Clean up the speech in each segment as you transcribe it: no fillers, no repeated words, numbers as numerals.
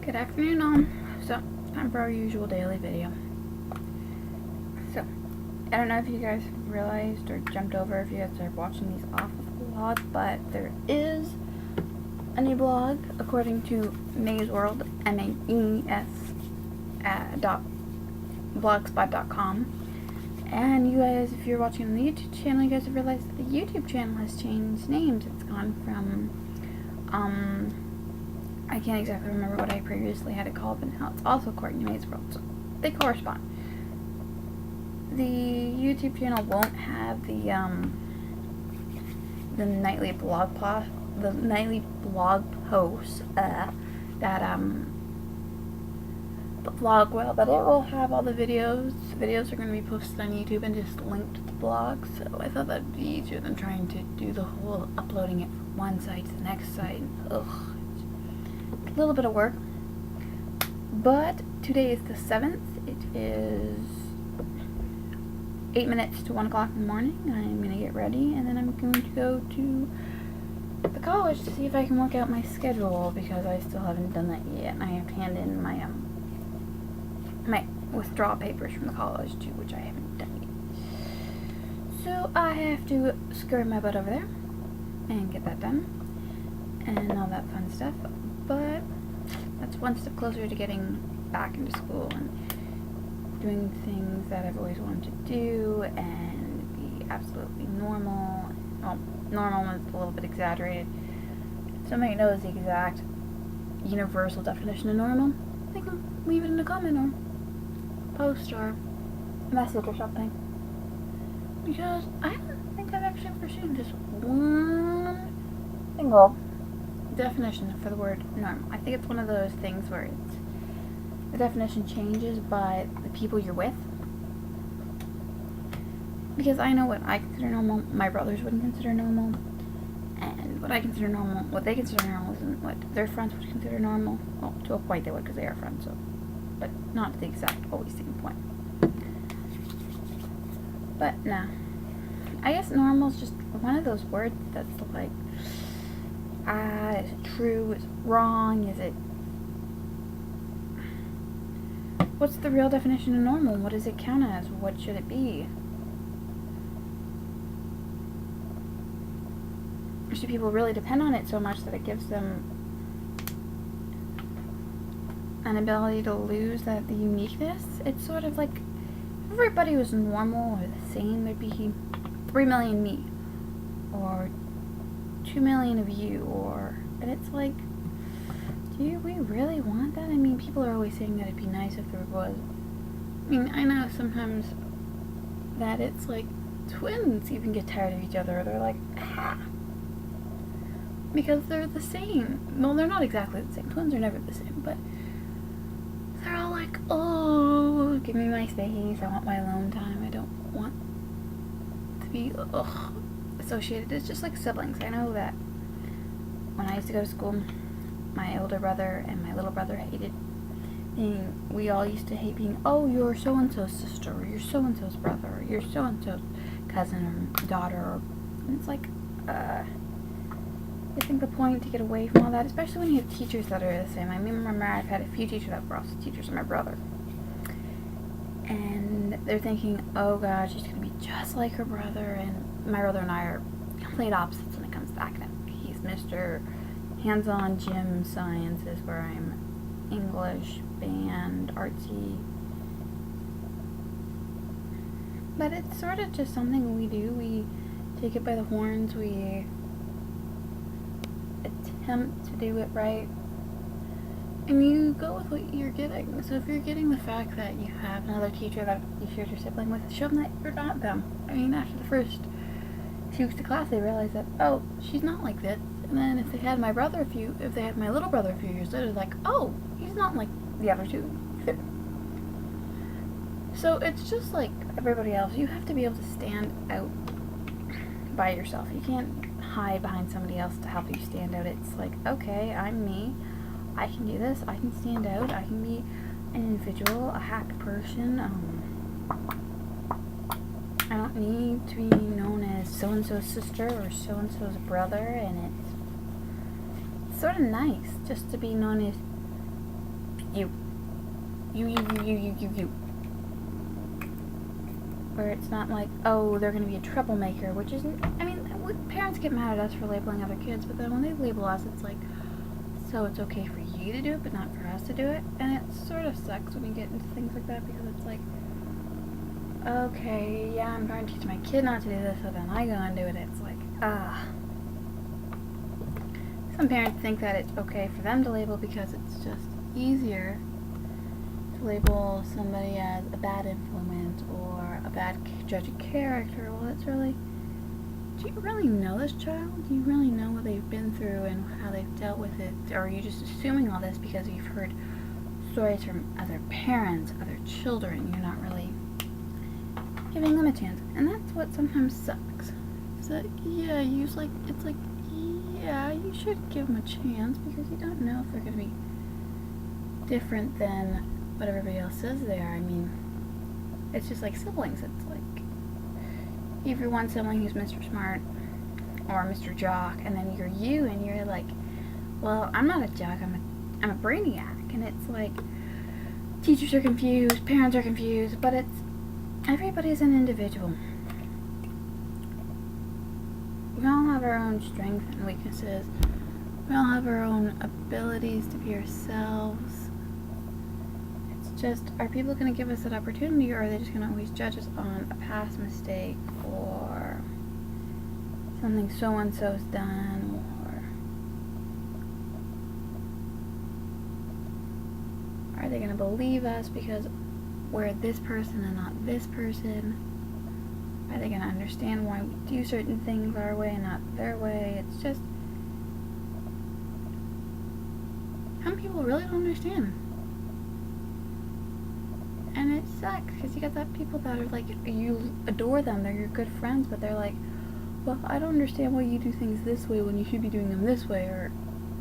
Good afternoon, all. So, time for our usual daily video. So, I don't know if you guys realized or jumped over if you guys are watching these off of the blog, but there is a new blog according to Maes World, MAES, .blogspot.com. And you guys, if you're watching on the YouTube channel, you guys have realized that the YouTube channel has changed names. It's gone from, I can't exactly remember what I previously had it called, but now it's also according to Maes World, so they correspond. The YouTube channel won't have the nightly blog posts the blog will, but it will have all the videos. Videos are going to be posted on YouTube and just linked to the blog, so I thought that'd be easier than trying to do the whole uploading it from one site to the next site. Ugh. A little bit of work, but today is the 7th. It is 8 minutes to 1 o'clock in the morning. I'm going to get ready, and then I'm going to go to the college to see if I can work out my schedule, because I still haven't done that yet, and I have to hand in my my withdrawal papers from the college too, which I haven't done yet. So I have to scurry my butt over there and get that done, and all that fun stuff. But that's one step closer to getting back into school and doing things that I've always wanted to do and be absolutely normal. Well, normal is a little bit exaggerated. If somebody knows the exact universal definition of normal, they can leave it in a comment or post or message or something. Because I don't think I've actually ever seen just one single definition for the word normal. I think it's one of those things where the definition changes by the people you're with. Because I know what I consider normal, my brothers wouldn't consider normal, and what I consider normal, what they consider normal isn't what their friends would consider normal. Well, to a point they would, because they are friends, so, but not to the exact always same point. But nah, I guess normal is just one of those words that's like, is it true? Is it wrong? Is it... What's the real definition of normal? What does it count as? What should it be? Or should people really depend on it so much that it gives them an ability to lose the uniqueness? It's sort of like, if everybody was normal or the same, there'd be 3 million me, or 2 million of you, and it's like, do we really want that? I mean, people are always saying that it'd be nice if there was. I mean, I know sometimes that it's like twins even get tired of each other. They're like, because they're the same. Well, they're not exactly the same. Twins are never the same, but they're all like, oh, give me my space. I want my alone time. I don't want to be associated. It's just like siblings. I know that when I used to go to school, my older brother and my little brother hated being, we all used to hate being, oh, you're so-and-so's sister, or you're so-and-so's brother, or you're so-and-so's cousin or daughter, and it's like, I think the point to get away from all that, especially when you have teachers that are the same. I remember I've had a few teachers that were also teachers of my brother, and they're thinking, oh god, she's going to be just like her brother, and my brother and I are complete opposites when it comes to academic. He's Mr. Hands-on gym sciences, where I'm English, band, artsy. But it's sort of just something we do. We take it by the horns. We attempt to do it right. And you go with what you're getting. So if you're getting the fact that you have another teacher that you shared your sibling with, show them that you're not them. I mean, after the first few weeks of class, they realize that, oh, she's not like this. And then if they had my brother if they had my little brother a few years later, like, oh, he's not like the other two either. So it's just like everybody else. You have to be able to stand out by yourself. You can't hide behind somebody else to help you stand out. It's like, okay, I'm me. I can do this. I can stand out. I can be an individual, a happy person. I don't need to be known as so-and-so's sister or so-and-so's brother, and it's sort of nice just to be known as You. You. Where it's not like, oh, they're going to be a troublemaker, which isn't, I mean, parents get mad at us for labeling other kids, but then when they label us, it's like, so it's okay for you to do it, but not for us to do it, and it sort of sucks when you get into things like that, because it's like, okay, yeah, I'm trying to teach my kid not to do this, so then I go and do it. It's like, Some parents think that it's okay for them to label because it's just easier to label somebody as a bad influence or a bad judge of character. Well, it's really, do you really know this child? Do you really know what they've been through and how they've dealt with it? Or are you just assuming all this because you've heard stories from other parents, other children? You're not really giving them a chance. And that's what sometimes sucks. It's like, yeah, yeah, you should give them a chance because you don't know if they're going to be different than what everybody else says they are. I mean, it's just like siblings. It's like, if you're one sibling who's Mr. Smart or Mr. Jock, and then you're you, and you're like, well, I'm not a jock, I'm a brainiac. And it's like, teachers are confused, parents are confused, but everybody's an individual. We all have our own strengths and weaknesses. We all have our own abilities to be ourselves. It's just, are people going to give us that opportunity, or are they just going to always judge us on a past mistake or something so-and-so's done, or are they going to believe us because we're this person and not this person? Are they going to understand why we do certain things our way and not their way? It's just, some people really don't understand. And it sucks, because you got that people that are like, you adore them, they're your good friends, but they're like, well, I don't understand why you do things this way when you should be doing them this way. Or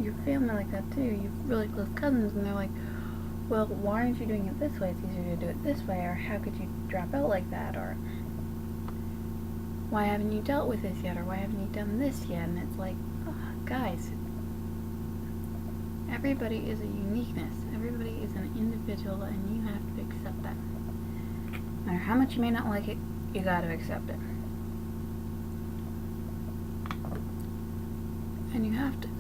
your family like that too, you have really close cousins, and they're like, well, why aren't you doing it this way? It's easier to do it this way. Or how could you drop out like that? Or why haven't you dealt with this yet? Or why haven't you done this yet? And it's like, oh, guys, everybody is a uniqueness. Everybody is an individual, and you have to accept that. No matter how much you may not like it, you got to accept it. And you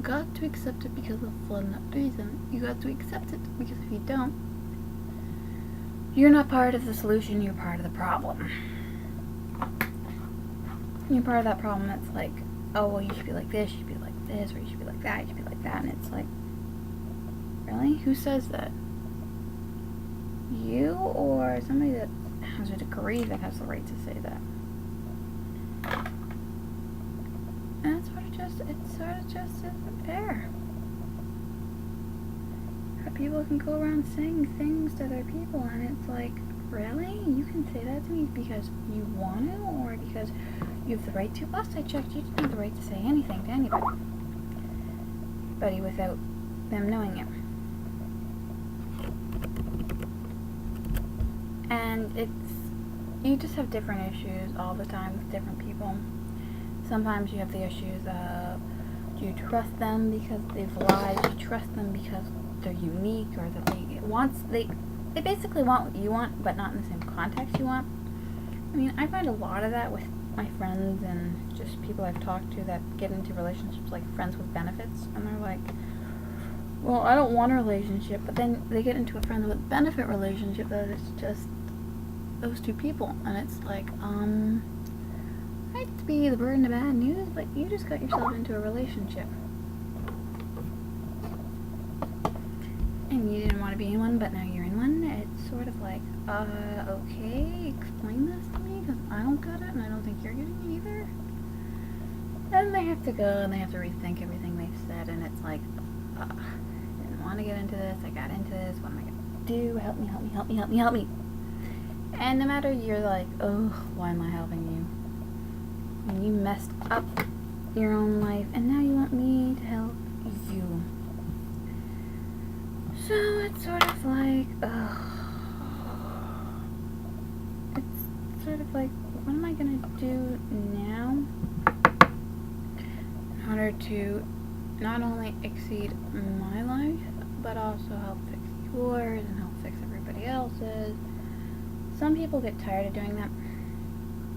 got to accept it because of one reason. You got to accept it because if you don't, you're not part of the solution, you're part of the problem. You're part of that problem that's like, oh, well, you should be like this, you should be like this, or you should be like that, you should be like that, and it's like, really? Who says that? You, or somebody that has a degree that has the right to say that? And it sort of just isn't fair. How people can go around saying things to other people, and it's like, really? You can say that to me because you want to, or because you have the right to? Last I checked, you didn't have the right to say anything to anybody without them knowing it. And you just have different issues all the time with different people. Sometimes you have the issues of, do you trust them because they've lied? Do you trust them because they're unique, or that they basically want what you want, but not in the same context you want? I mean, I find a lot of that with my friends and just people I've talked to that get into relationships like friends with benefits, and they're like, well, I don't want a relationship, but then they get into a friends with benefit relationship that is just those two people, and it's like, I hate to be the burden of bad news, but you just got yourself into a relationship. And you didn't want to be in one, but now you're in one. It's sort of like, okay, explain this to me, because I don't get it, and I don't think you're getting it either. Then they have to go, and they have to rethink everything they've said, and it's like, I didn't want to get into this, I got into this, what am I going to do? Help me, help me, help me, help me, help me. And no matter, you're like, oh, why am I helping you? And you messed up your own life, and now you want me to help you. So it's sort of like, it's sort of like, what am I going to do now in order to not only exceed my life, but also help fix yours and help fix everybody else's. Some people get tired of doing that.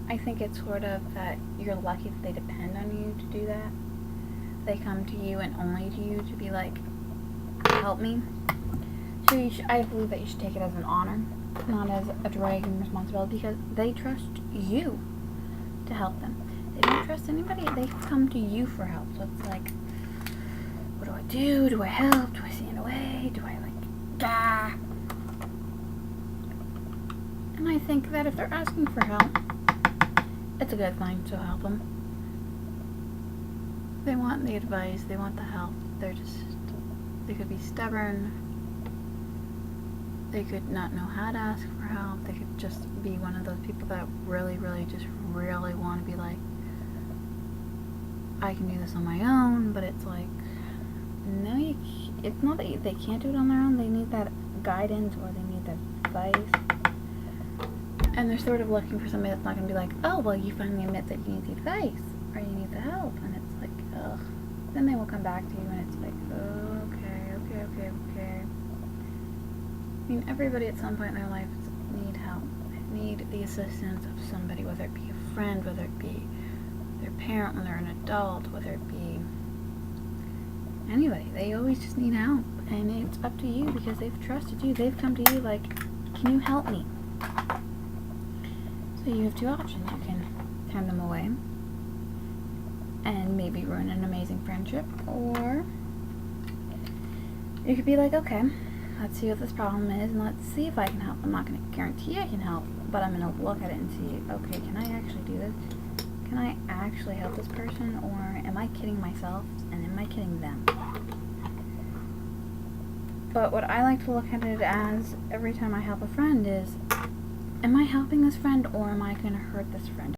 I think it's sort of that you're lucky that they depend on you to do that. They come to you and only to you to be like, help me. So I believe that you should take it as an honor, not as a drag and responsibility, because they trust you to help them. They don't trust anybody. They come to you for help. So it's like, what do I do? Do I help? Do I stand away? Do I gah? And I think that if they're asking for help, it's a good thing to help them. They want the advice. They want the help. They could be stubborn. They could not know how to ask for help. They could just be one of those people that really want to be like, I can do this on my own, but it's like, no, it's not that they can't do it on their own. They need that guidance, or they need that advice. And they're sort of looking for somebody that's not going to be like, oh, well, you finally admit that you need the advice, or you need the help. And it's like, ugh. Then they will come back to you, and it's like, oh, okay. I mean, everybody at some point in their life need help. They need the assistance of somebody, whether it be a friend, whether it be their parent when they're an adult, whether it be anybody. They always just need help. And it's up to you because they've trusted you. They've come to you like, can you help me? So you have two options. You can turn them away and maybe ruin an amazing friendship, or you could be like, okay, let's see what this problem is and let's see if I can help. I'm not going to guarantee I can help, but I'm going to look at it and see, okay, can I actually do this? Can I actually help this person, or am I kidding myself and am I kidding them? But what I like to look at it as every time I help a friend is, am I helping this friend, or am I going to hurt this friend?